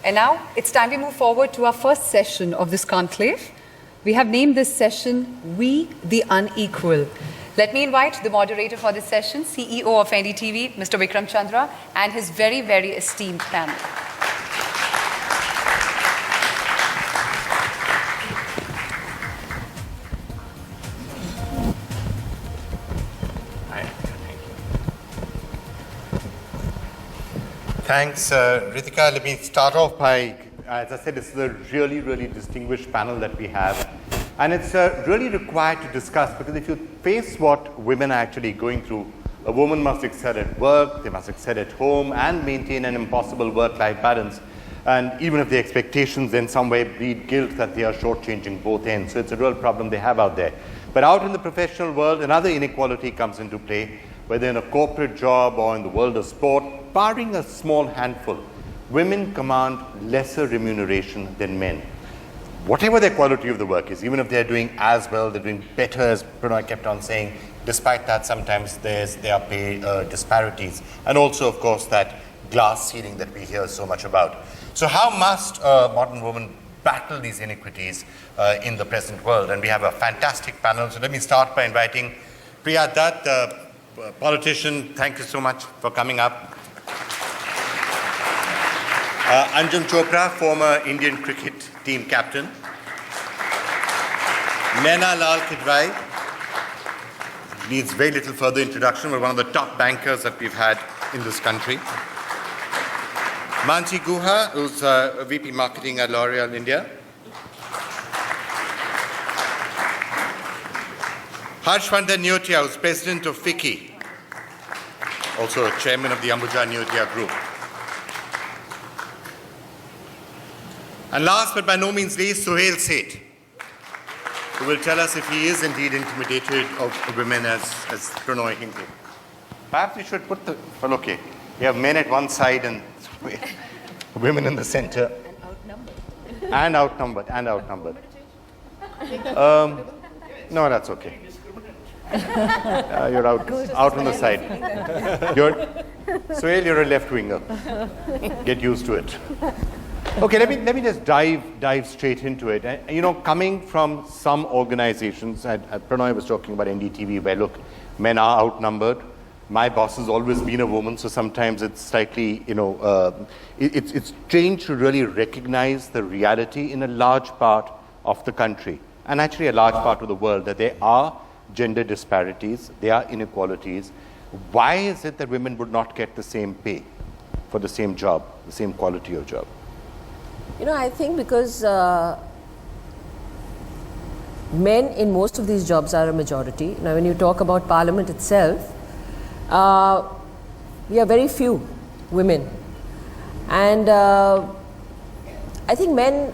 And now it's time we move forward to our first session of this conclave. We have named this session, We the Unequal. Let me invite the moderator for this session, CEO of NDTV, Mr. Vikram Chandra, and his very, very esteemed panel. Thanks, Ritika. Let me start off by, as I said, this is a really, really distinguished panel that we have. And it's really required to discuss, because if you face what women are actually going through, a woman must excel at work, they must excel at home, and maintain an impossible work-life balance. And even if the expectations in some way breed guilt that they are shortchanging both ends. So it's a real problem they have out there. But out in the professional world, another inequality comes into play, whether in a corporate job or in the world of sport. Barring a small handful, women command lesser remuneration than men. Whatever their quality of the work is, even if they're doing as well, they're doing better, as Pranay kept on saying, despite that, sometimes there are pay disparities. And also, of course, that glass ceiling that we hear so much about. So how must a modern woman battle these inequities in the present world? And we have a fantastic panel. So let me start by inviting Priya Dutt, politician. Thank you so much for coming up. Anjum Chopra, former Indian cricket team captain. Naina Lal Kidwai needs very little further introduction, but one of the top bankers that we've had in this country. Mansi Guha, who's VP Marketing at L'Oreal India. Harshvardhan Neotia, who's president of FICCI, also chairman of the Ambuja Neotia Group. And last but by no means least, Suhail Seth, who will tell us if he is indeed intimidated of women as Pranay hinted. Perhaps we should put the, well, okay, we have men at one side and women in the center. And outnumbered. And outnumbered. No, that's okay. You're out on the side. Suhail, you're a left-winger. Get used to it. Okay, let me just dive straight into it. You know, coming from some organizations, Pranay was talking about NDTV, where look, men are outnumbered. My boss has always been a woman, so sometimes it's slightly, you know, it's strange to really recognize the reality in a large part of the country, and actually a large part of the world, that there are gender disparities, there are inequalities. Why is it that women would not get the same pay for the same job, the same quality of job? You know, I think because men in most of these jobs are a majority. Now, when you talk about Parliament itself, we are very few women. And I think men,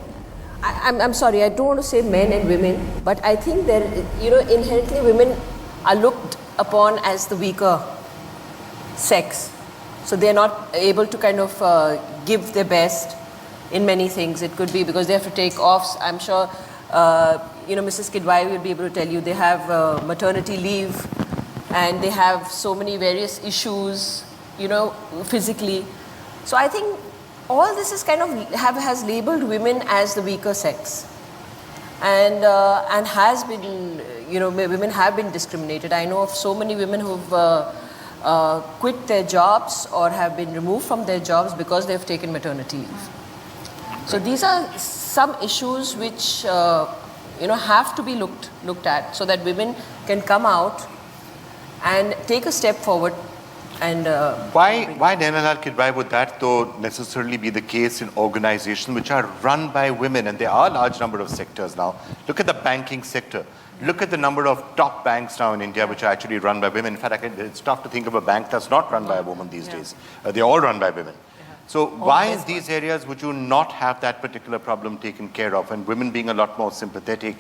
I'm sorry, I don't want to say men and women, but I think that, you know, inherently women are looked upon as the weaker sex. So they're not able to kind of give their best in many things. It could be because they have to take offs. I'm sure, you know, Mrs. Kidwai will be able to tell you they have maternity leave, and they have so many various issues, you know, physically. So I think all this is kind of has labeled women as the weaker sex, and has been, you know, women have been discriminated. I know of so many women who've quit their jobs or have been removed from their jobs because they've taken maternity leave. So these are some issues which you know, have to be looked at, so that women can come out and take a step forward. And why Naina Lal Kidwai would that though necessarily be the case in organizations which are run by women? And there are a large number of sectors now. Look at the banking sector. Look at the number of top banks now in India which are actually run by women. In fact, it's tough to think of a bank that's not run by a woman these days. They're all run by women. So why in these areas would you not have that particular problem taken care of, and women being a lot more sympathetic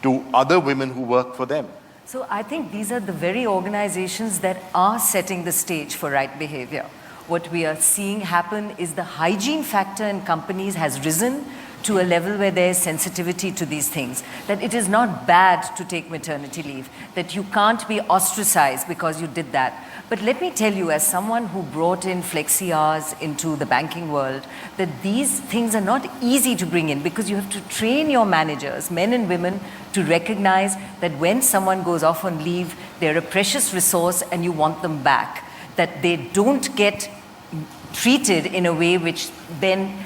to other women who work for them? So I think these are the very organizations that are setting the stage for right behavior. What we are seeing happen is the hygiene factor in companies has risen to a level where there is sensitivity to these things, that it is not bad to take maternity leave, that you can't be ostracized because you did that. But let me tell you, as someone who brought in flexi hours into the banking world, that these things are not easy to bring in because you have to train your managers, men and women, to recognize that when someone goes off on leave, they're a precious resource and you want them back, that they don't get treated in a way which then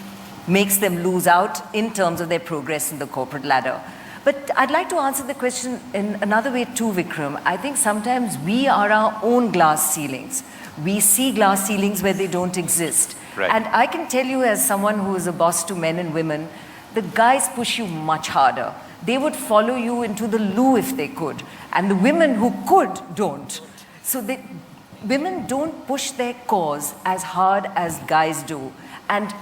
makes them lose out in terms of their progress in the corporate ladder. But I'd like to answer the question in another way too, Vikram. I think sometimes we are our own glass ceilings. We see glass ceilings where they don't exist. Right. And I can tell you, as someone who is a boss to men and women, the guys push you much harder. They would follow you into the loo if they could. And the women who could don't. So women don't push their cause as hard as guys do. And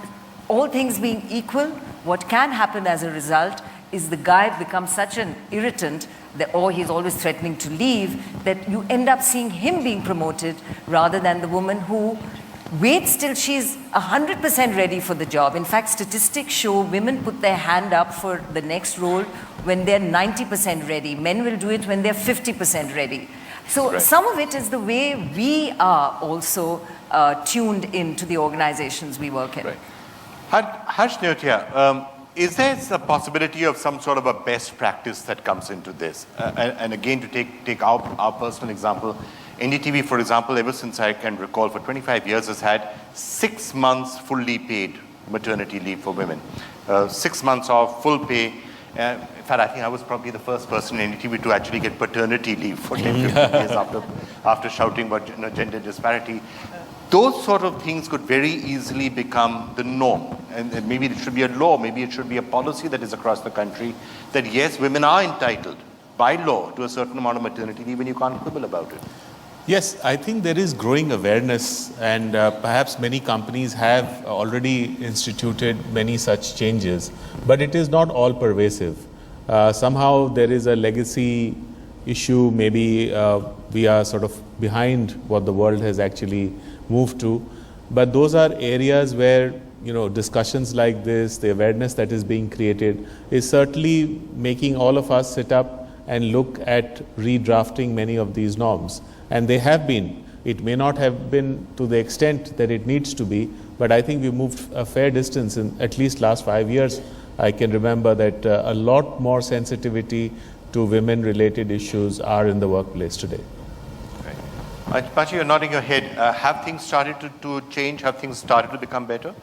all things being equal, what can happen as a result is the guy becomes such an irritant that, or he's always threatening to leave, that you end up seeing him being promoted rather than the woman who waits till she's 100% ready for the job. In fact, statistics show women put their hand up for the next role when they're 90% ready. Men will do it when they're 50% ready. So some of it is the way we are also tuned into the organizations we work in. Right. Harsh Neotia, is there a possibility of some sort of a best practice that comes into this? And again, to take our personal example, NDTV, for example, ever since I can recall, for 25 years has had 6 months fully paid maternity leave for women. 6 months of full pay. In fact, I think I was probably the first person in NDTV to actually get paternity leave for 10, 15 years after shouting about gender disparity. Those sort of things could very easily become the norm. And maybe it should be a law, maybe it should be a policy that is across the country, that yes, women are entitled by law to a certain amount of maternity leave and you can't quibble about it. Yes, I think there is growing awareness, and perhaps many companies have already instituted many such changes, but it is not all pervasive. Somehow there is a legacy issue, maybe we are sort of behind what the world has actually moved to, but those are areas where discussions like this, the awareness that is being created, is certainly making all of us sit up and look at redrafting many of these norms. And they have been. It may not have been to the extent that it needs to be, but I think we moved a fair distance in at least last 5 years. I can remember that a lot more sensitivity to women-related issues are in the workplace today. Pachi, you're nodding your head. Have things started to change? Have things started to become better?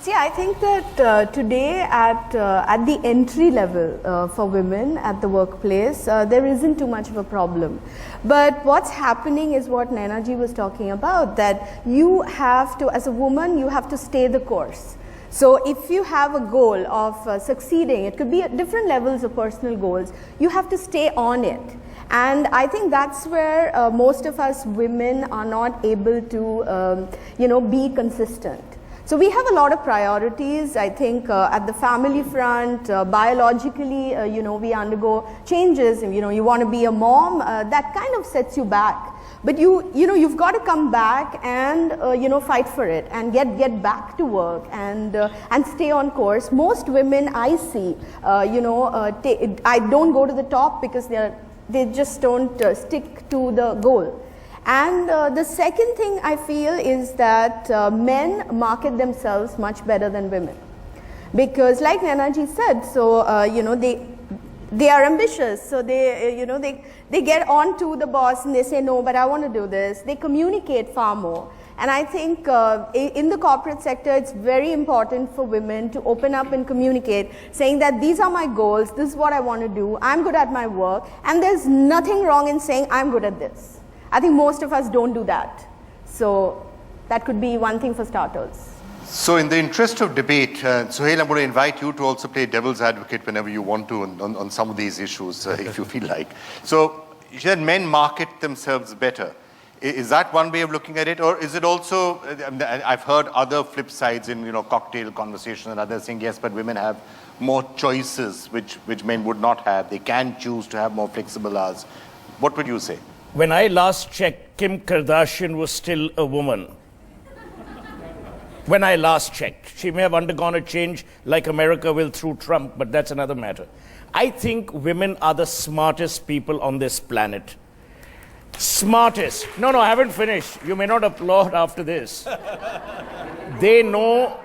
See, I think that today at the entry level for women at the workplace, there isn't too much of a problem. But what's happening is what Naina ji was talking about, that you have to, as a woman, you have to stay the course. So if you have a goal of succeeding, it could be at different levels of personal goals, you have to stay on it. And I think that's where most of us women are not able to, be consistent. So we have a lot of priorities. I think at the family front, biologically, we undergo changes. You want to be a mom, that kind of sets you back. But you've got to come back and fight for it and get back to work and stay on course. Most women I see, I don't go to the top because they just don't stick to the goal. And the second thing I feel is that men market themselves much better than women, because like Naina ji said, so they are ambitious, so they get on to the boss and they say, no, but I want to do this. They communicate far more. And I think in the corporate sector, it's very important for women to open up and communicate, saying that these are my goals, this is what I want to do, I'm good at my work, and there's nothing wrong in saying I'm good at this. I think most of us don't do that. So that could be one thing for starters. So in the interest of debate, Suhail, I'm going to invite you to also play devil's advocate whenever you want to on some of these issues, if you feel like. So you said men market themselves better. Is that one way of looking at it? Or is it also, I've heard other flip sides in cocktail conversations and others saying, yes, but women have more choices which men would not have. They can choose to have more flexible hours. What would you say? When I last checked, Kim Kardashian was still a woman. when I last checked. She may have undergone a change like America will through Trump, but that's another matter. I think women are the smartest people on this planet. Smartest. No, I haven't finished. You may not applaud after this. They know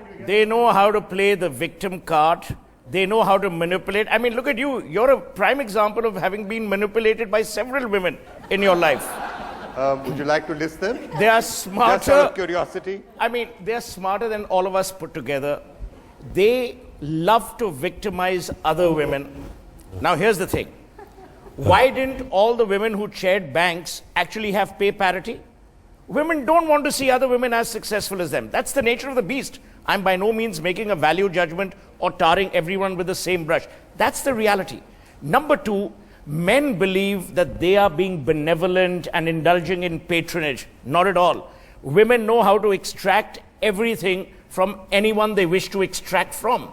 how to play the victim card. They know how to manipulate. I mean, look at you. You're a prime example of having been manipulated by several women in your life. Would you like to list them? They are smarter. Just out of curiosity. I mean, they're smarter than all of us put together. They love to victimize other women. Now, here's the thing. Why didn't all the women who chaired banks actually have pay parity? Women don't want to see other women as successful as them. That's the nature of the beast. I'm by no means making a value judgment or tarring everyone with the same brush. That's the reality. Number two, men believe that they are being benevolent and indulging in patronage. Not at all. Women know how to extract everything from anyone they wish to extract from.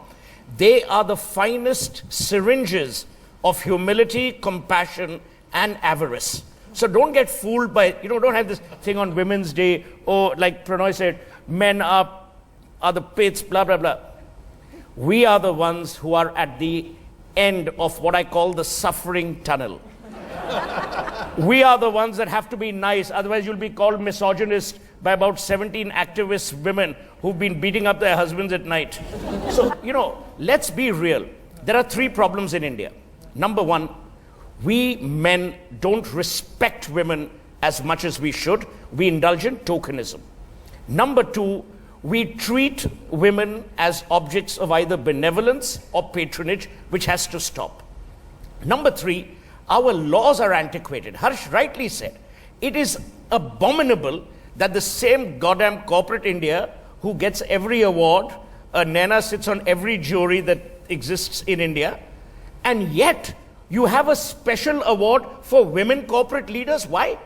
They are the finest syringes of humility, compassion, and avarice. So don't get fooled by, don't have this thing on Women's Day, or like Prannoy said, men are the pits, blah, blah, blah. We are the ones who are at the end of what I call the suffering tunnel. We are the ones that have to be nice, otherwise you'll be called misogynist by about 17 activist women who've been beating up their husbands at night. So, let's be real. There are 3 problems in India. Number 1, we men don't respect women as much as we should. We indulge in tokenism. Number 2, we treat women as objects of either benevolence or patronage, which has to stop. Number 3, our laws are antiquated. Harsh rightly said, it is abominable that the same goddamn corporate India who gets every award, Naina sits on every jury that exists in India, and yet you have a special award for women corporate leaders. Why?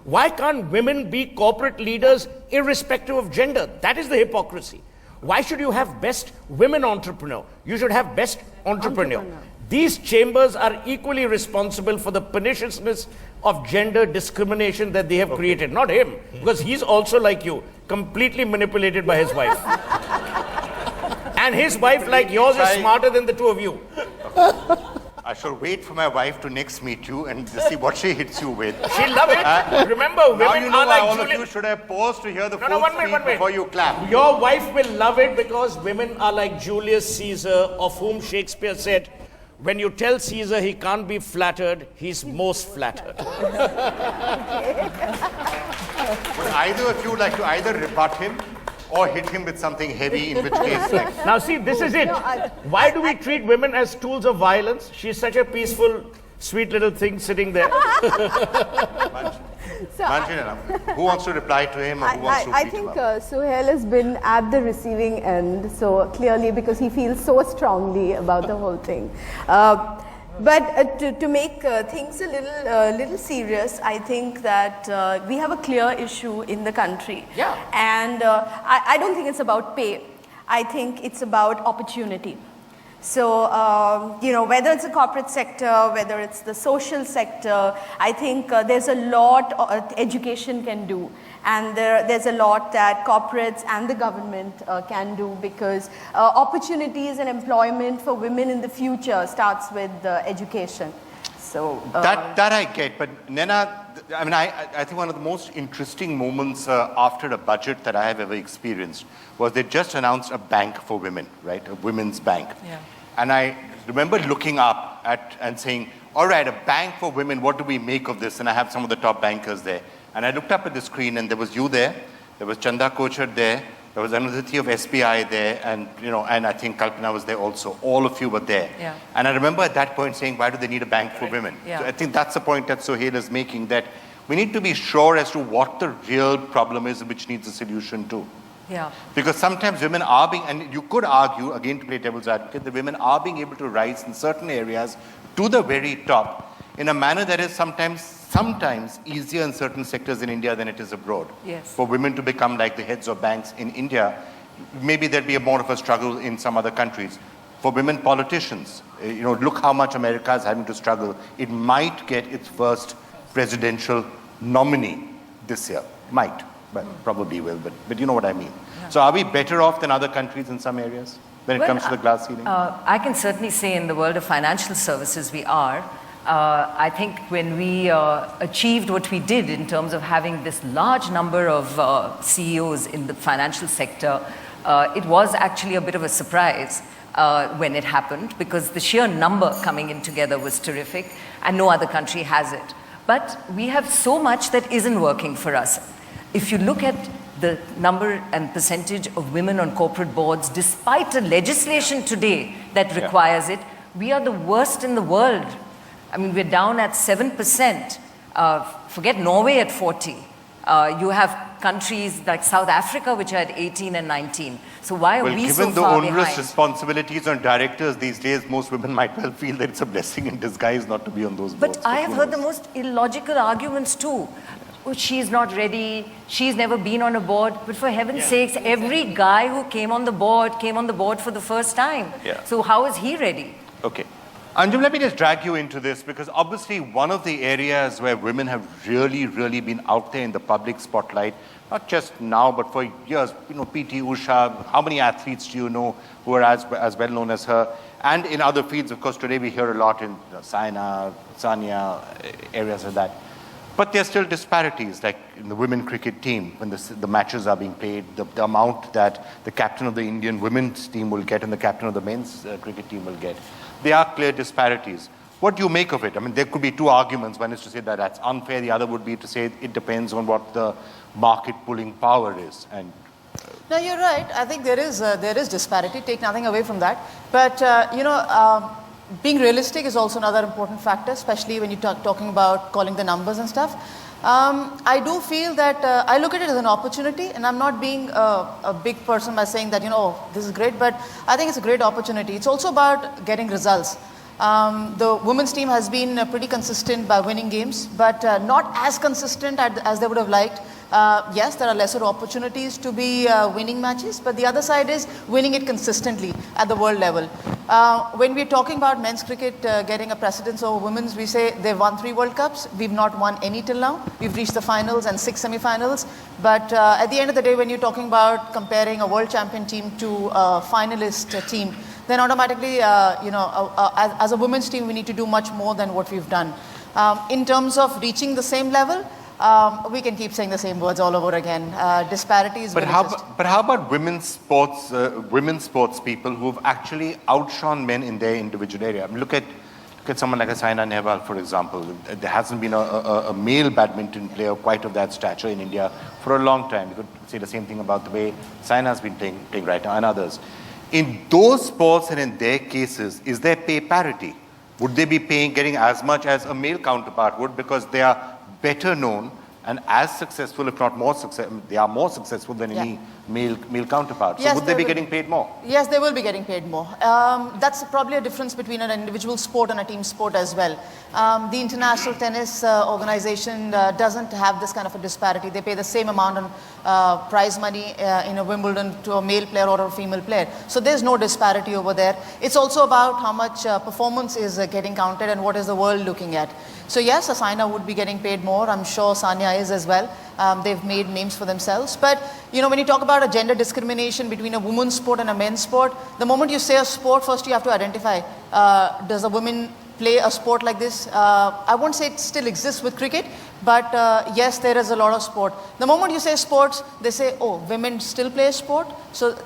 Why can't women be corporate leaders irrespective of gender? That is the hypocrisy. Why should you have best women entrepreneur? You should have best entrepreneur. These chambers are equally responsible for the perniciousness of gender discrimination that they have created. Not him, because he's also like you, completely manipulated by his wife. And his wife, like yours, is smarter than the two of you. I shall wait for my wife to next meet you and see what she hits you with. She'll love it. Remember, women now you know are why like all of you should have paused to hear the full one speech minute. before you clap. Your wife will love it because women are like Julius Caesar, of whom Shakespeare said, when you tell Caesar he can't be flattered, he's most flattered. Would either of you like to either rebut him or hit him with something heavy, in which case... Now see, this is it. Why do we treat women as tools of violence? She's such a peaceful, sweet little thing sitting there. Manjana, who wants to reply to him or who wants to I beat think him up? Suhail has been at the receiving end, so clearly, because he feels so strongly about the whole thing. But to make things a little serious, I think that we have a clear issue in the country. Yeah. And I don't think it's about pay. I think it's about opportunity. So, whether it's the corporate sector, whether it's the social sector, I think there's a lot education can do. And there's a lot that corporates and the government can do, because opportunities and employment for women in the future starts with education. So That I get, but Naina, I think one of the most interesting moments after a budget that I have ever experienced was they just announced a bank for women, right? A women's bank. Yeah. And I remember looking up at and saying, all right, a bank for women, what do we make of this? And I have some of the top bankers there. And I looked up at the screen and there was you there, there was Chanda Kochar there, there was Anudhiti of SBI there, and I think Kalpana was there also. All of you were there. Yeah. And I remember at that point saying, why do they need a bank for women? Yeah. So I think that's the point that Suhail is making, that we need to be sure as to what the real problem is which needs a solution to. Yeah. Because sometimes women are being, and you could argue, again to play devil's advocate, that women are being able to rise in certain areas to the very top in a manner that is sometimes easier in certain sectors in India than it is abroad. Yes. For women to become like the heads of banks in India, maybe there'd be more of a struggle in some other countries. For women politicians, look how much America is having to struggle. It might get its first presidential nominee this year. Might. But probably will, but you know what I mean. So are we better off than other countries in some areas when it comes to the glass ceiling? I can certainly say in the world of financial services we are. I think when we achieved what we did in terms of having this large number of CEOs in the financial sector, it was actually a bit of a surprise when it happened, because the sheer number coming in together was terrific, and no other country has it. But we have so much that isn't working for us. If you look at the number and percentage of women on corporate boards, despite the legislation today that requires it, we are the worst in the world. I mean, we're down at 7%. Forget Norway at 40. You have countries like South Africa, which are at 18 and 19. So why are we so far behind? Given the onerous responsibilities on directors these days, most women might well feel that it's a blessing in disguise not to be on those boards. But I have heard the most illogical arguments too. Oh, she's not ready, she's never been on a board. But for heaven's sakes, every guy who came on the board for the first time. So how is he ready? Okay. Anjum, let me just drag you into this, because obviously one of the areas where women have really been out there in the public spotlight, not just now, but for years, P.T. Usha, how many athletes do you know who are as well known as her? And in other fields, of course, today we hear a lot in Saina, Sania, areas like that. But there are still disparities, like in the women cricket team, when the matches are being played, the amount that the captain of the Indian women's team will get and the captain of the men's cricket team will get. There are clear disparities. What do you make of it? I mean, there could be two arguments. One is to say that that's unfair. The other would be to say it depends on what the market pulling power is. And no, you're right. I think there is disparity. Take nothing away from that. But being realistic is also another important factor, especially when you're talking about calling the numbers and stuff. I do feel that I look at it as an opportunity, and I'm not being a big person by saying that, this is great, but I think it's a great opportunity. It's also about getting results. The women's team has been pretty consistent by winning games, but not as consistent as they would have liked. Yes, there are lesser opportunities to be winning matches, but the other side is winning it consistently at the world level. When we're talking about men's cricket getting a precedence over women's, we say they've won 3 World Cups. We've not won any till now. We've reached the finals and 6 semi-finals. But at the end of the day, when you're talking about comparing a world champion team to a finalist team, then automatically, as a women's team, we need to do much more than what we've done. In terms of reaching the same level, we can keep saying the same words all over again. Disparities. But how about women's sports people who've actually outshone men in their individual area? I mean, look at someone like a Saina Nehwal, for example. There hasn't been a male badminton player quite of that stature in India for a long time. You could say the same thing about the way Saina's been playing right now, and others. In those sports and in their cases, is there pay parity? Would they be getting as much as a male counterpart would, because they are better known and as successful, if not more successful, they are more successful than any male counterpart. So would they be getting paid more? Yes, they will be getting paid more. That's probably a difference between an individual sport and a team sport as well. The International Tennis Organization doesn't have this kind of a disparity. They pay the same amount on prize money in a Wimbledon to a male player or a female player. So there's no disparity over there. It's also about how much performance is getting counted and what is the world looking at. So yes, Saina would be getting paid more. I'm sure Sania is as well. They've made names for themselves. But when you talk about a gender discrimination between a women's sport and a men's sport, the moment you say a sport, first you have to identify, does a woman play a sport like this? I won't say it still exists with cricket, but yes, there is a lot of sport. The moment you say sports, they say, oh, women still play sport. So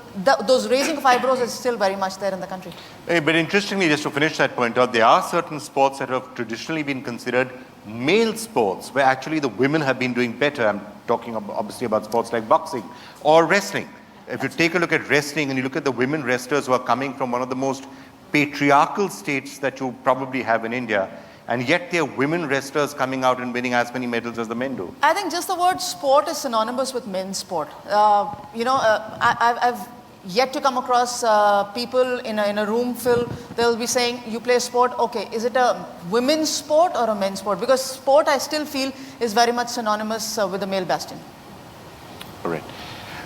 those raising of eyebrows is still very much there in the country. But interestingly, just to finish that point out, there are certain sports that have traditionally been considered male sports, where actually the women have been doing better. I'm talking obviously about sports like boxing or wrestling. If you take a look at wrestling and you look at the women wrestlers who are coming from one of the most patriarchal states that you probably have in India, and yet there are women wrestlers coming out and winning as many medals as the men do. I think just the word sport is synonymous with men's sport. I've yet to come across people in a room full, they'll be saying, you play sport, okay, is it a women's sport or a men's sport? Because sport, I still feel, is very much synonymous with the male bastion. All right.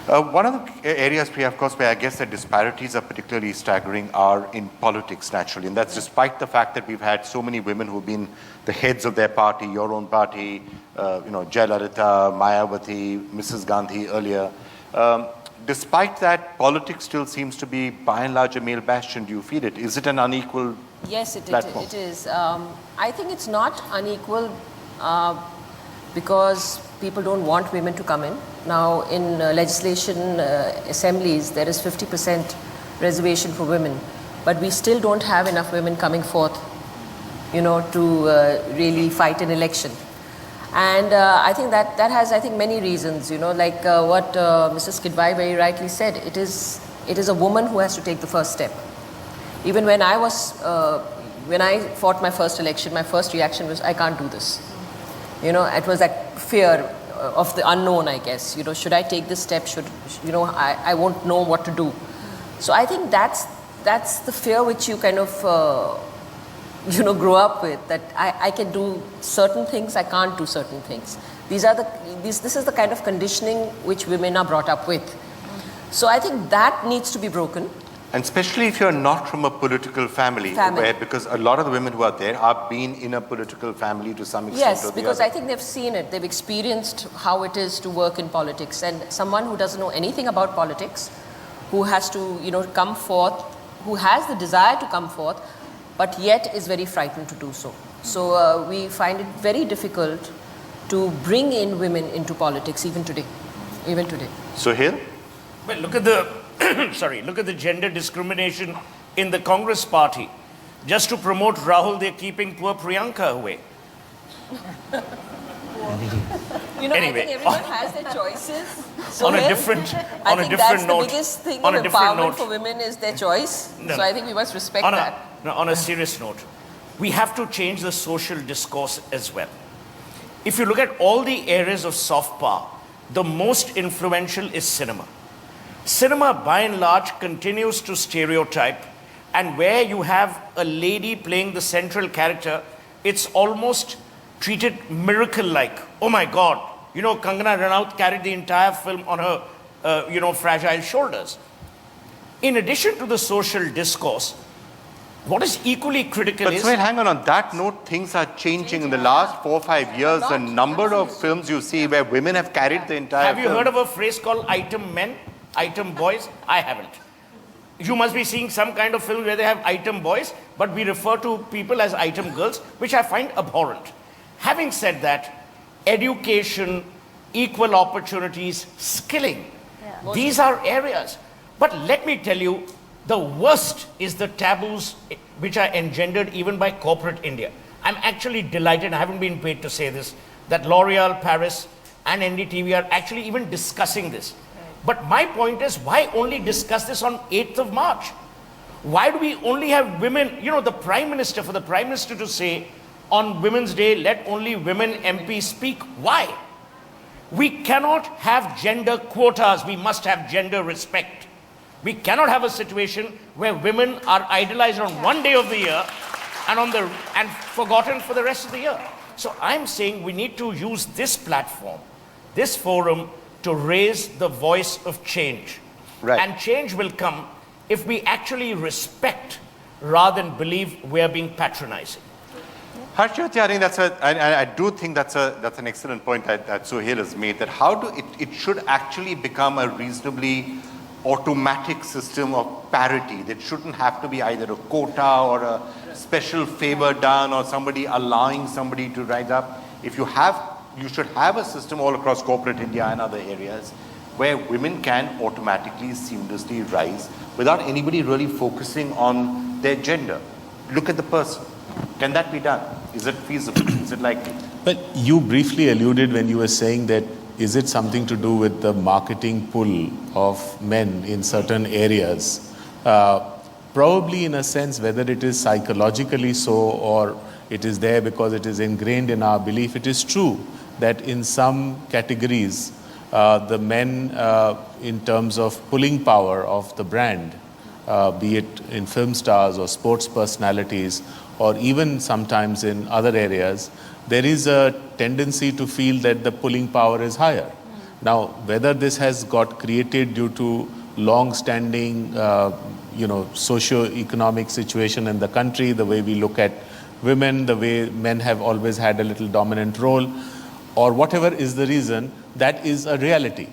One of the areas, Priya, of course, where I guess the disparities are particularly staggering are in politics, naturally. And that's despite the fact that we've had so many women who've been the heads of their party, your own party, Jayalalitha, Mayawati, Mrs. Gandhi earlier. despite that, politics still seems to be by and large a male bastion. Do you feel it? Is it an unequal Yes, platform? it is. I think it's not unequal because people don't want women to come in. Now, in legislation assemblies, there is 50% reservation for women, but we still don't have enough women coming forth, to really fight an election. And I think that has, many reasons, like what Mr. Skidwai very rightly said, it is a woman who has to take the first step. Even when I fought my first election, my first reaction was, I can't do this. It was that fear of the unknown, I guess. Should I take this step? I won't know what to do. So I think that's the fear which you kind of grow up with, that I can do certain things, I can't do certain things. This is the kind of conditioning which women are brought up with. So I think that needs to be broken. And especially if you're not from a political family. Where, because a lot of the women who are there are been in a political family to some extent. Yes, because I think they've seen it, they've experienced how it is to work in politics. And someone who doesn't know anything about politics, who has to come forth, who has the desire to come forth, but yet is very frightened to do so. So we find it very difficult to bring in women into politics even today. So here? Well, look at the look at the gender discrimination in the Congress party. Just to promote Rahul, they're keeping poor Priyanka away. Anyway, I think everyone has their choices. So on a different note, the biggest thing on of a different empowerment note, for women is their choice. No, so I think we must respect that. On a serious note, we have to change the social discourse as well. If you look at all the areas of soft power, the most influential is cinema. Cinema, by and large, continues to stereotype, and where you have a lady playing the central character, it's almost treated miracle-like. Oh my God, Kangana Ranaut carried the entire film on her, fragile shoulders. In addition to the social discourse, what is equally critical is... But hang on that note, things are changing in the last 4 or 5 years. The number of films you see where women have carried the entire film. Have you heard of a phrase called item men? Item boys? I haven't. You must be seeing some kind of film where they have item boys, but we refer to people as item girls, which I find abhorrent. Having said that, education, equal opportunities, skilling, these are areas. But let me tell you, the worst is the taboos which are engendered even by corporate India. I'm actually delighted, I haven't been paid to say this, that L'Oreal Paris and NDTV are actually even discussing this. But my point is, why only discuss this on 8th of March? Why do we only have women, the Prime Minister, for the Prime Minister to say, on Women's Day, let only women MPs speak? Why? We cannot have gender quotas, we must have gender respect. We cannot have a situation where women are idolized on one day of the year and forgotten for the rest of the year. So I'm saying we need to use this platform, this forum, to raise the voice of change. Right. And change will come if we actually respect rather than believe we are being patronizing. Harshjyoti, I do think that's an excellent point that Suhail has made, that it should actually become a reasonably automatic system of parity. That shouldn't have to be either a quota or a special favor done or somebody allowing somebody to rise up. You should have a system all across corporate India and other areas where women can automatically, seamlessly rise without anybody really focusing on their gender. Look at the person. Can that be done? Is it feasible? Is it likely? But you briefly alluded when you were saying that, is it something to do with the marketing pull of men in certain areas? Probably in a sense, whether it is psychologically so or it is there because it is ingrained in our belief, it is true that in some categories, the men, in terms of pulling power of the brand, be it in film stars or sports personalities, or even sometimes in other areas, there is a tendency to feel that the pulling power is higher. Now, whether this has got created due to long-standing, socio-economic situation in the country, the way we look at women, the way men have always had a little dominant role, or whatever is the reason, that is a reality.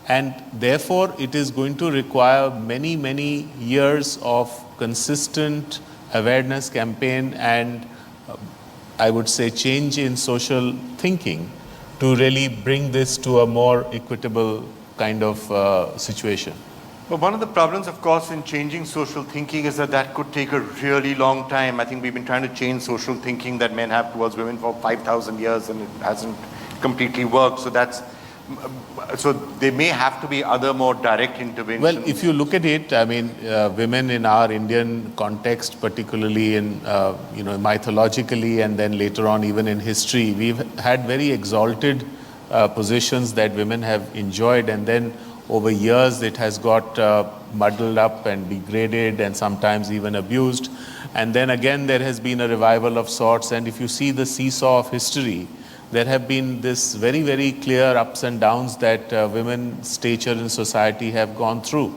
And therefore, it is going to require many, many years of consistent awareness campaign and I would say change in social thinking to really bring this to a more equitable kind of situation. But one of the problems, of course, in changing social thinking is that that could take a really long time. I think we've been trying to change social thinking that men have towards women for 5,000 years and it hasn't completely worked. So there may have to be other more direct interventions. Well, if you look at it, I mean, women in our Indian context, particularly in, mythologically and then later on even in history, we've had very exalted positions that women have enjoyed, and then over years it has got muddled up and degraded and sometimes even abused. And then again there has been a revival of sorts, and if you see the seesaw of history, there have been this very, very clear ups and downs that women's stature in society have gone through.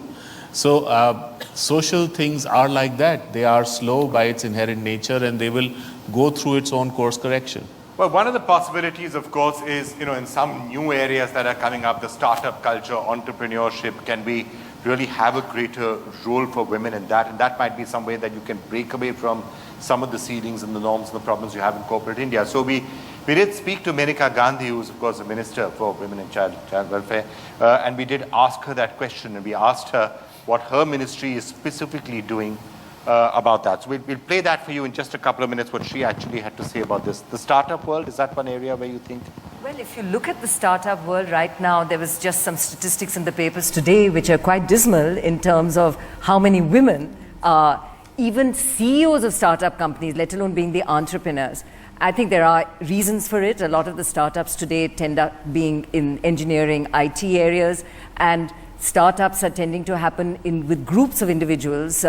So social things are like that. They are slow by its inherent nature and they will go through its own course correction. Well, one of the possibilities, of course, is, in some new areas that are coming up, the startup culture, entrepreneurship, can we really have a greater role for women in that? And that might be some way that you can break away from some of the ceilings and the norms and the problems you have in corporate India. So we did speak to Maneka Gandhi, who's, of course, the Minister for Women and Child Welfare, and we did ask her that question, and we asked her what her ministry is specifically doing about that. So we'll play that for you in just a couple of minutes, what she actually had to say about this. The startup world, is that one area where you think? Well, if you look at the startup world right now, there was just some statistics in the papers today which are quite dismal in terms of how many women are even CEOs of startup companies, let alone being the entrepreneurs. I think there are reasons for it. A lot of the startups today tend up being in engineering, IT areas, and startups are tending to happen with groups of individuals,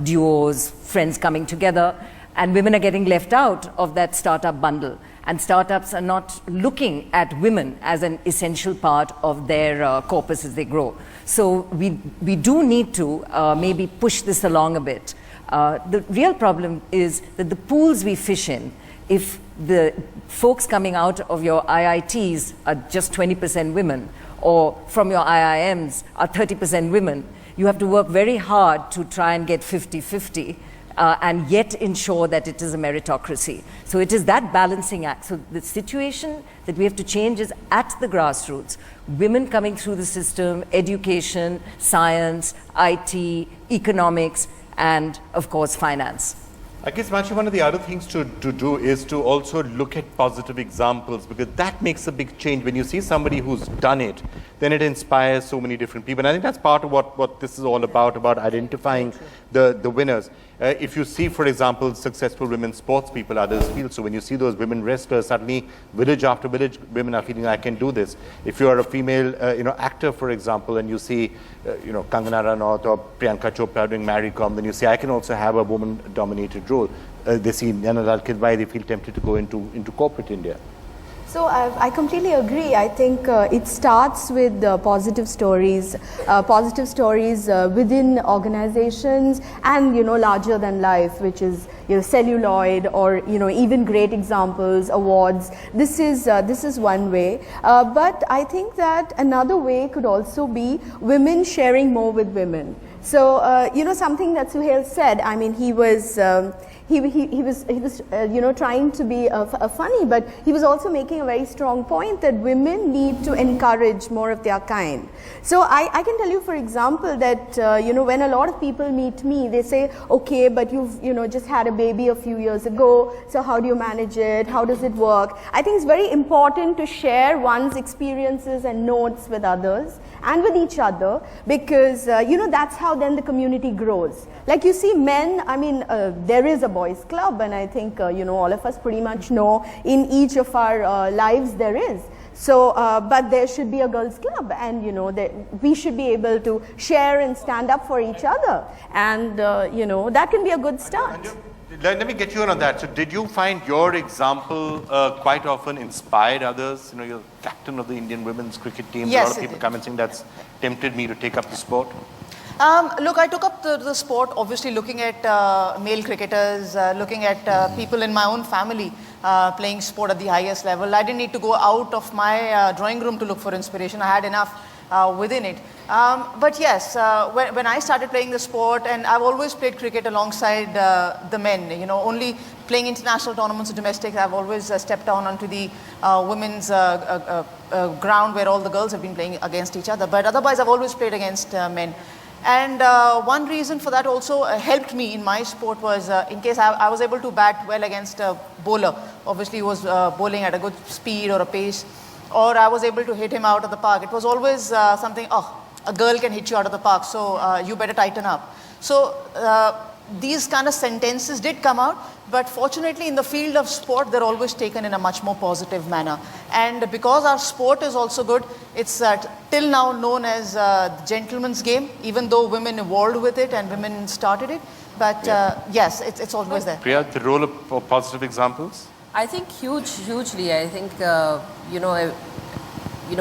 duos, friends coming together, and women are getting left out of that startup bundle. And startups are not looking at women as an essential part of their corpus as they grow. So we do need to maybe push this along a bit. The real problem is that the pools we fish in, if the folks coming out of your IITs are just 20% women, or from your IIMs are 30% women, you have to work very hard to try and get 50-50 and yet ensure that it is a meritocracy. So it is that balancing act. So the situation that we have to change is at the grassroots. Women coming through the system, education, science, IT, economics, and of course finance. I guess, Manshi, one of the other things to do is to also look at positive examples, because that makes a big change. When you see somebody who's done it, then it inspires so many different people. And I think that's part of what this is all about identifying the winners. If you see, for example, successful women sports people, others feel so. When you see those women wrestlers, suddenly village after village, women are feeling, I can do this. If you are a female, actor, for example, and you see, Kangana Ranaut or Priyanka Chopra doing Mary Kom, then you say, I can also have a woman-dominated role. They see Nanadal Kidwai, they feel tempted to go into corporate India. So I completely agree. I think it starts with positive stories within organizations and larger than life, which is celluloid or even great examples, awards. This is one way. But I think that another way could also be women sharing more with women. So something that Suhail said. I mean, he was. He was trying to be funny, but he was also making a very strong point that women need to encourage more of their kind. So I can tell you, for example, that when a lot of people meet me, they say, okay, but you've just had a baby a few years ago, so how do you manage it? How does it work? I think it's very important to share one's experiences and notes with others and with each other, because that's how then the community grows. Like you see, men, I mean, there is a boys club, and I think all of us pretty much know in each of our lives there is. So, but there should be a girls club, and we should be able to share and stand up for each other, and that can be a good start. Let me get you on that. So did you find your example quite often inspired others? You're captain of the Indian women's cricket team. Yes, a lot of people come and saying that's tempted me to take up the sport. Look, I took up the sport, obviously looking at male cricketers, looking at people in my own family playing sport at the highest level. I didn't need to go out of my drawing room to look for inspiration. I had enough within it. But yes, when I started playing the sport, and I've always played cricket alongside the men, you know, only playing international tournaments or domestic, I've always stepped down onto the women's ground where all the girls have been playing against each other. But otherwise, I've always played against men. And one reason for that also helped me in my sport was in case I was able to bat well against a bowler, obviously he was bowling at a good speed or a pace, or I was able to hit him out of the park. It was always something, oh, a girl can hit you out of the park, so you better tighten up. So these kind of sentences did come out, but fortunately in the field of sport, they're always taken in a much more positive manner. And because our sport is also good, it's till now known as the gentleman's game, even though women evolved with it and women started it. But yes, it's always there. Priya, the role of positive examples? I think hugely. I think,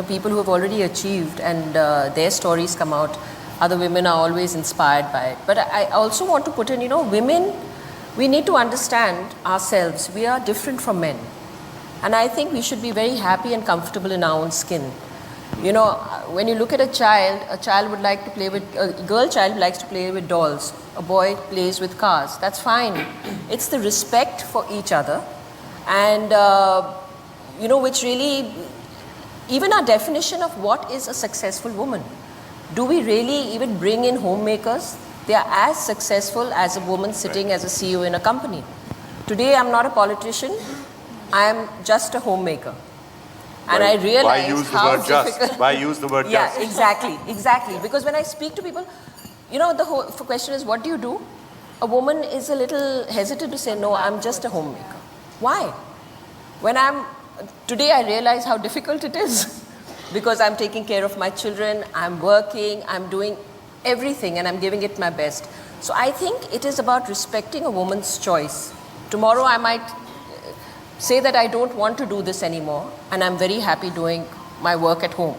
people who have already achieved and their stories come out, other women are always inspired by it. But I also want to put in, women, we need to understand ourselves. We are different from men. And I think we should be very happy and comfortable in our own skin. When you look at a child would like to play with, a girl child likes to play with dolls. A boy plays with cars. That's fine. It's the respect for each other. And, which really, even our definition of what is a successful woman. Do we really even bring in homemakers? They are as successful as a woman sitting as a CEO in a company. Today, I'm not a politician. I am just a homemaker. And I realize how difficult. Why use the word just? Yeah, exactly. Because when I speak to people, the whole question is, what do you do? A woman is a little hesitant to say, no, I'm just a homemaker. Why? Today I realize how difficult it is. Because I'm taking care of my children, I'm working, I'm doing everything and I'm giving it my best. So I think it is about respecting a woman's choice. Tomorrow I might say that I don't want to do this anymore and I'm very happy doing my work at home.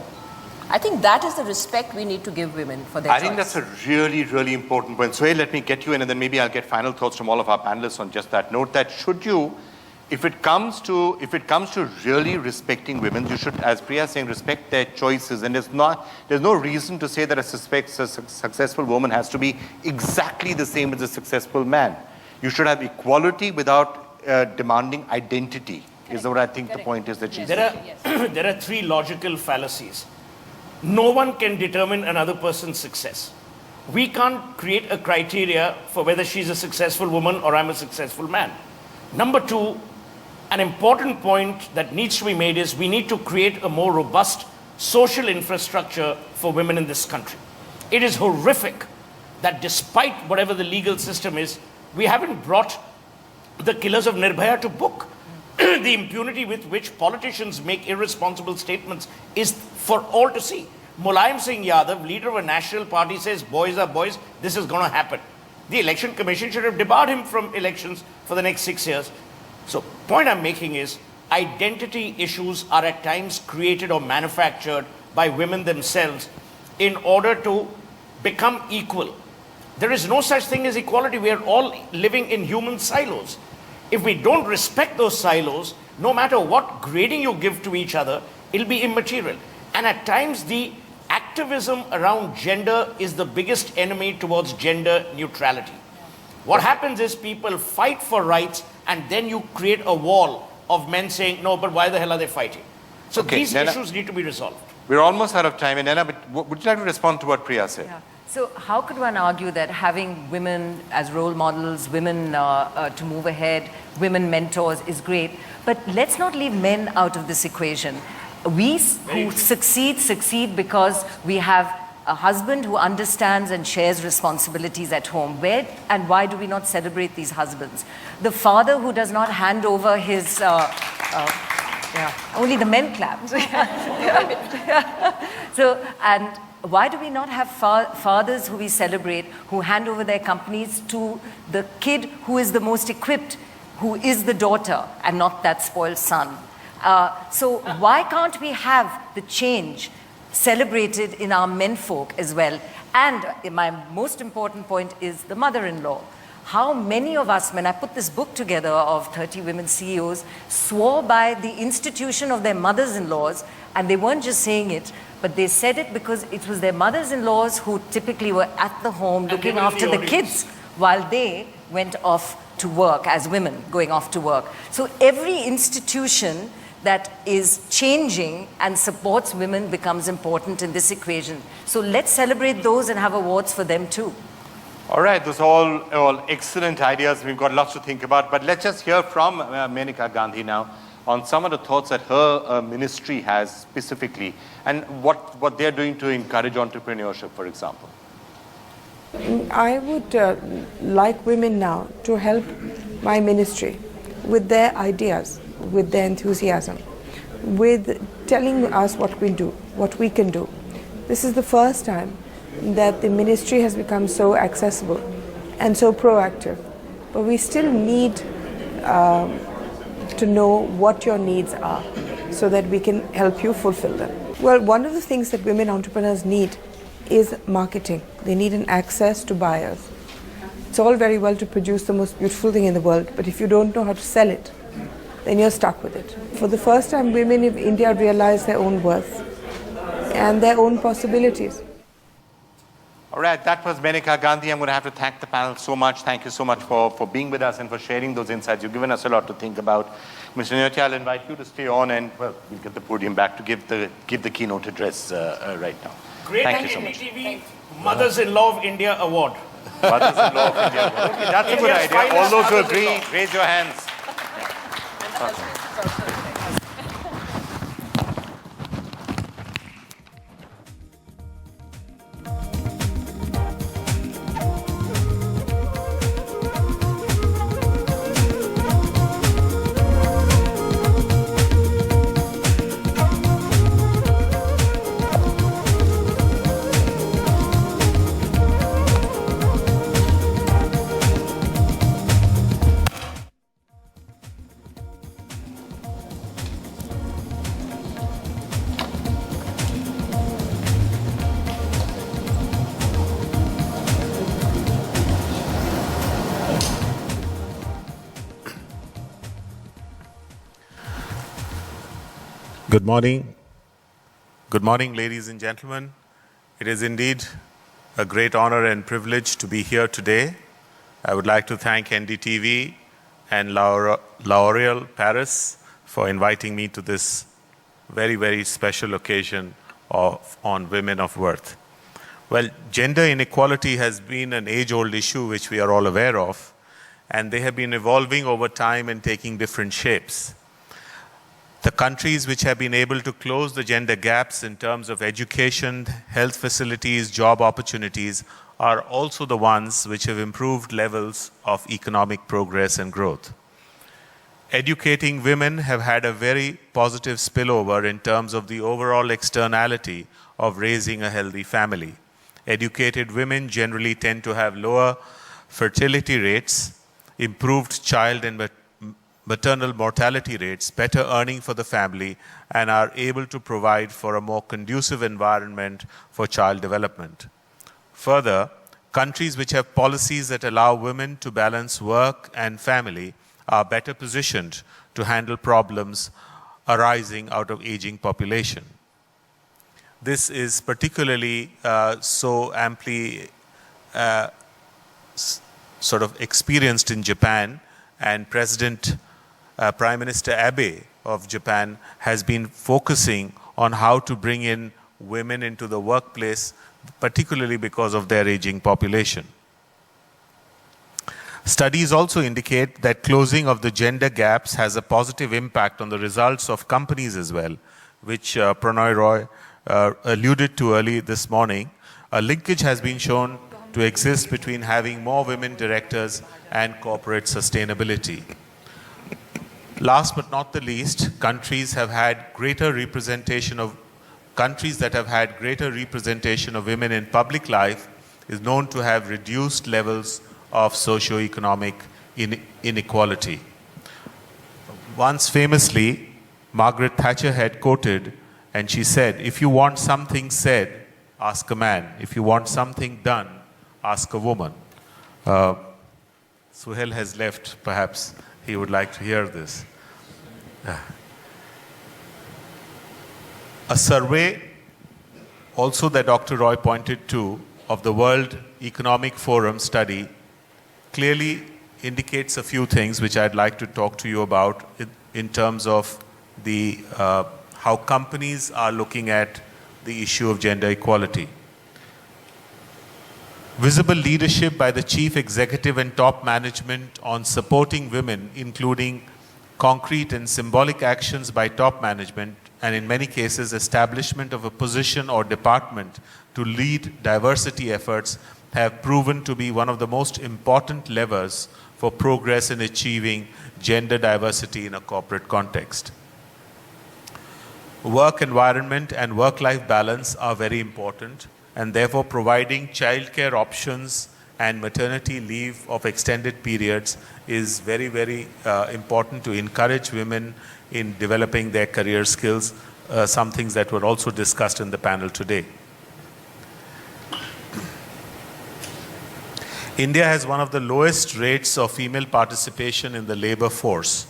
I think that is the respect we need to give women for their choice. I think that's a really, really important point. So let me get you in and then maybe I'll get final thoughts from all of our panelists on just that note, that should you, if it comes to really respecting women, you should, as Priya is saying, respect their choices. And there's no reason to say that a successful woman has to be exactly the same as a successful man. You should have equality without demanding identity. Is what I think the point is that she's saying. There are three logical fallacies. No one can determine another person's success. We can't create a criteria for whether she's a successful woman or I'm a successful man. Number two, an important point that needs to be made is we need to create a more robust social infrastructure for women in this country. It is horrific that despite whatever the legal system is, we haven't brought the killers of Nirbhaya to book. The impunity with which politicians make irresponsible statements is for all to see. Mulayam Singh Yadav, leader of a national party, says boys are boys, this is going to happen. The election commission should have debarred him from elections for the next 6 years. So point I'm making is identity issues are at times created or manufactured by women themselves in order to become equal. There is no such thing as equality. We are all living in human silos. If we don't respect those silos, no matter what grading you give to each other, it'll be immaterial. And at times the activism around gender is the biggest enemy towards gender neutrality. What happens is people fight for rights and then you create a wall of men saying, no, but why the hell are they fighting? So these issues need to be resolved. We're almost out of time. And Nana, but would you like to respond to what Priya said? Yeah. So how could one argue that having women as role models, women to move ahead, women mentors is great, but let's not leave men out of this equation. We who succeed because we have a husband who understands and shares responsibilities at home. Where and why do we not celebrate these husbands? The father who does not hand over his, only the men clap. So, and why do we not have fathers who we celebrate, who hand over their companies to the kid who is the most equipped, who is the daughter and not that spoiled son? So why can't we have the change celebrated in our menfolk as well? And my most important point is the mother-in-law. how many of us, when I put this book together of 30 women CEOs, swore by the institution of their mothers-in-laws, and they weren't just saying it, but they said it because it was their mothers-in-laws who typically were at the home looking after the kids while they went off to work as women going off to work. So every institution that is changing and supports women becomes important in this equation. So let's celebrate those and have awards for them too. All right, those are all excellent ideas. We've got lots to think about, but let's just hear from Menaka Gandhi now on some of the thoughts that her ministry has specifically and what they're doing to encourage entrepreneurship, for example. I would like women now to help my ministry with their ideas, with their enthusiasm, with telling us what we can do. This is the first time that the ministry has become so accessible and so proactive, but we still need to know what your needs are so that we can help you fulfill them. Well, one of the things that women entrepreneurs need is marketing. They need an access to buyers. It's all very well to produce the most beautiful thing in the world, but if you don't know how to sell it, then you're stuck with it. For the first time, women in India realize their own worth and their own possibilities. All right, that was Menaka Gandhi. I'm going to have to thank the panel so much. Thank you so much for being with us and for sharing those insights. You've given us a lot to think about. Mr. Nyotia, I'll invite you to stay on and, well, we'll get the podium back to give the keynote address right now. Great Thank you so much. NDTV Mothers-in-Law of India Award. Mothers-in-law of India. Okay, that's a good India's idea. All finest those who mothers-in-law. agree, raise your hands. Good morning. Good morning, ladies and gentlemen. It is indeed a great honor and privilege to be here today. I would like to thank NDTV and L'Oréal Paris for inviting me to this very, very special occasion on Women of Worth. Well, gender inequality has been an age-old issue which we are all aware of, and they have been evolving over time and taking different shapes. The countries which have been able to close the gender gaps in terms of education, health facilities, job opportunities are also the ones which have improved levels of economic progress and growth. Educating women have had a very positive spillover in terms of the overall externality of raising a healthy family. Educated women generally tend to have lower fertility rates, improved child and maternal mortality rates, better earning for the family, and are able to provide for a more conducive environment for child development. Further, countries which have policies that allow women to balance work and family are better positioned to handle problems arising out of aging population. This is particularly so amply sort of experienced in Japan, and Prime Minister Abe of Japan has been focusing on how to bring in women into the workplace, particularly because of their aging population. Studies also indicate that closing of the gender gaps has a positive impact on the results of companies as well, which Prannoy Roy alluded to early this morning. A linkage has been shown to exist between having more women directors and corporate sustainability. Last but not the least, countries that have had greater representation of women in public life is known to have reduced levels of socio-economic inequality. Once famously, Margaret Thatcher had quoted, and she said, "If you want something said, ask a man. If you want something done, ask a woman." Suhail has left, perhaps he would like to hear this. A survey also that Dr. Roy pointed to of the World Economic Forum study clearly indicates a few things which I'd like to talk to you about in terms of the how companies are looking at the issue of gender equality. Visible leadership by the chief executive and top management on supporting women, including concrete and symbolic actions by top management, and in many cases establishment of a position or department to lead diversity efforts, have proven to be one of the most important levers for progress in achieving gender diversity in a corporate context. Work environment and work-life balance are very important, and therefore providing childcare options and maternity leave of extended periods is very, very important to encourage women in developing their career skills, some things that were also discussed in the panel today. India has one of the lowest rates of female participation in the labor force.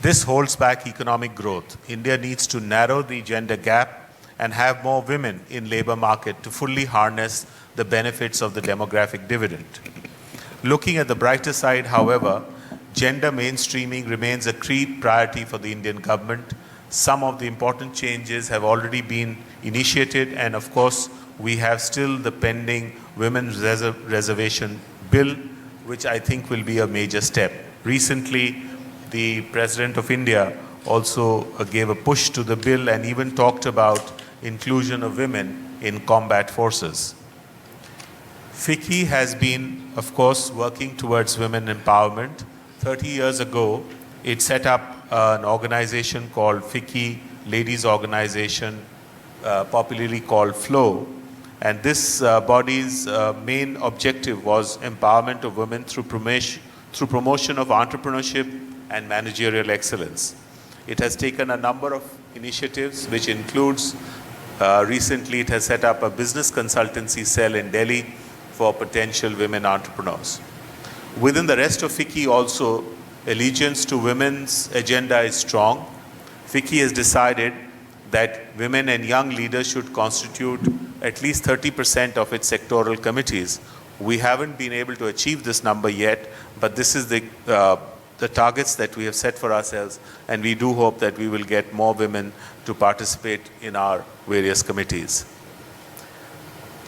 This holds back economic growth. India needs to narrow the gender gap and have more women in labor market to fully harness the benefits of the demographic dividend. Looking at the brighter side, however, gender mainstreaming remains a key priority for the Indian government. Some of the important changes have already been initiated, and of course, we have still the pending Women's Reservation Bill, which I think will be a major step. Recently, the President of India also gave a push to the bill and even talked about inclusion of women in combat forces. FICCI has been, of course, working towards women empowerment. 30 years ago, it set up an organization called FICCI Ladies Organization, popularly called FLOW. And this body's main objective was empowerment of women through promotion of entrepreneurship and managerial excellence. It has taken a number of initiatives, which includes recently it has set up a business consultancy cell in Delhi for potential women entrepreneurs. Within the rest of FICCI also, allegiance to women's agenda is strong. FICCI has decided that women and young leaders should constitute at least 30% of its sectoral committees. We haven't been able to achieve this number yet, but this is the targets that we have set for ourselves, and we do hope that we will get more women to participate in our various committees.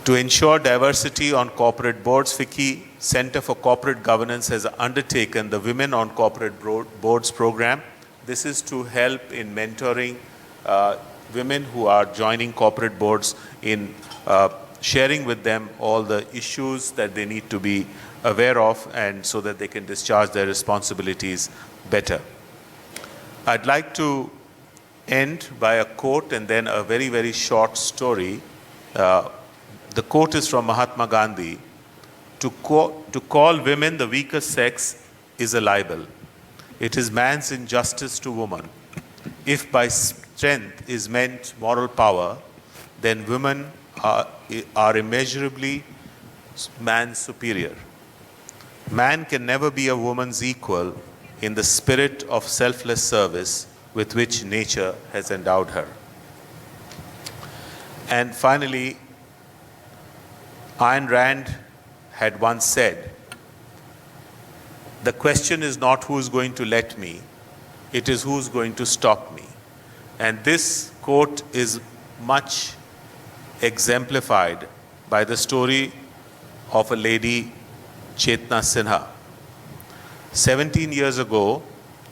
To ensure diversity on corporate boards, FICCI Center for Corporate Governance has undertaken the Women on Corporate Boards program. This is to help in mentoring women who are joining corporate boards in sharing with them all the issues that they need to be aware of, and so that they can discharge their responsibilities better. I'd like to end by a quote and then a very, very short story. The quote is from Mahatma Gandhi. To call women the weaker sex is a libel. It is man's injustice to woman. If by strength is meant moral power, then women are immeasurably man's superior. Man can never be a woman's equal in the spirit of selfless service with which nature has endowed her. And finally, Ayn Rand had once said, "The question is not who's going to let me, it is who's going to stop me." And this quote is much exemplified by the story of a lady, Chetna Sinha. 17 years ago,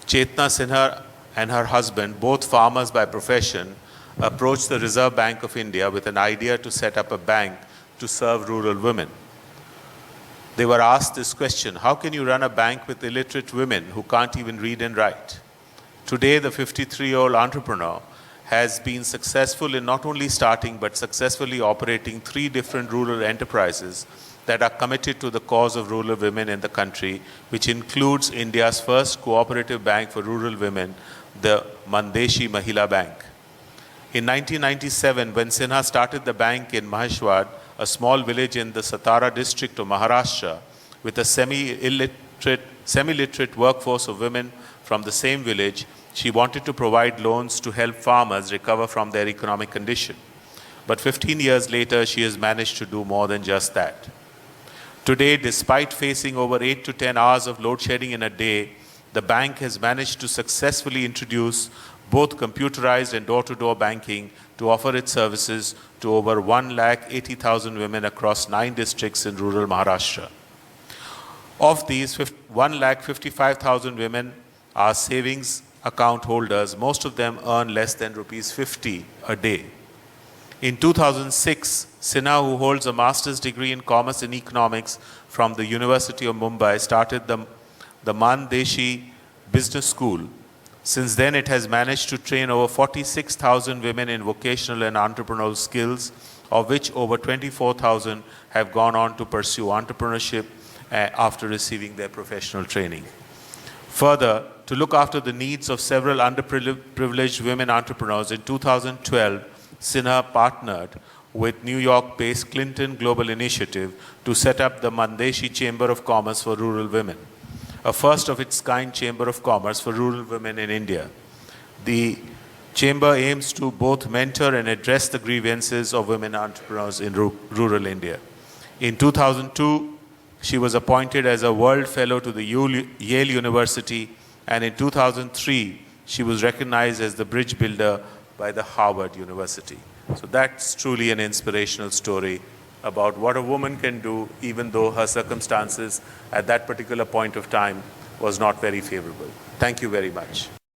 Chetna Sinha and her husband, both farmers by profession, approached the Reserve Bank of India with an idea to set up a bank to serve rural women. They were asked this question: how can you run a bank with illiterate women who can't even read and write? Today, the 53-year-old entrepreneur has been successful in not only starting but successfully operating 3 different rural enterprises that are committed to the cause of rural women in the country, which includes India's first cooperative bank for rural women, the Mandeshi Mahila Bank. In 1997, when Sinha started the bank in Maheshwar, a small village in the Satara district of Maharashtra, with a semi-literate workforce of women from the same village, she wanted to provide loans to help farmers recover from their economic condition. But 15 years later, she has managed to do more than just that. Today, despite facing over 8 to 10 hours of load shedding in a day, the bank has managed to successfully introduce both computerized and door-to-door banking to offer its services to over 180,000 women across 9 districts in rural Maharashtra. Of these, 155,000 women are savings account holders. Most of them earn less than rupees 50 a day. In 2006, Sinha, who holds a master's degree in commerce and economics from the University of Mumbai, started the Mandeshi Business School. Since then, it has managed to train over 46,000 women in vocational and entrepreneurial skills, of which over 24,000 have gone on to pursue entrepreneurship after receiving their professional training. Further, to look after the needs of several underprivileged women entrepreneurs, in 2012, Sinha partnered with New York-based Clinton Global Initiative to set up the Mandeshi Chamber of Commerce for Rural Women, a first-of-its-kind chamber of commerce for rural women in India. The chamber aims to both mentor and address the grievances of women entrepreneurs in rural India. In 2002, she was appointed as a World Fellow to the Yale University, and in 2003, she was recognized as the bridge builder by the Harvard University. So that's truly an inspirational story about what a woman can do even though her circumstances at that particular point of time was not very favorable. Thank you very much.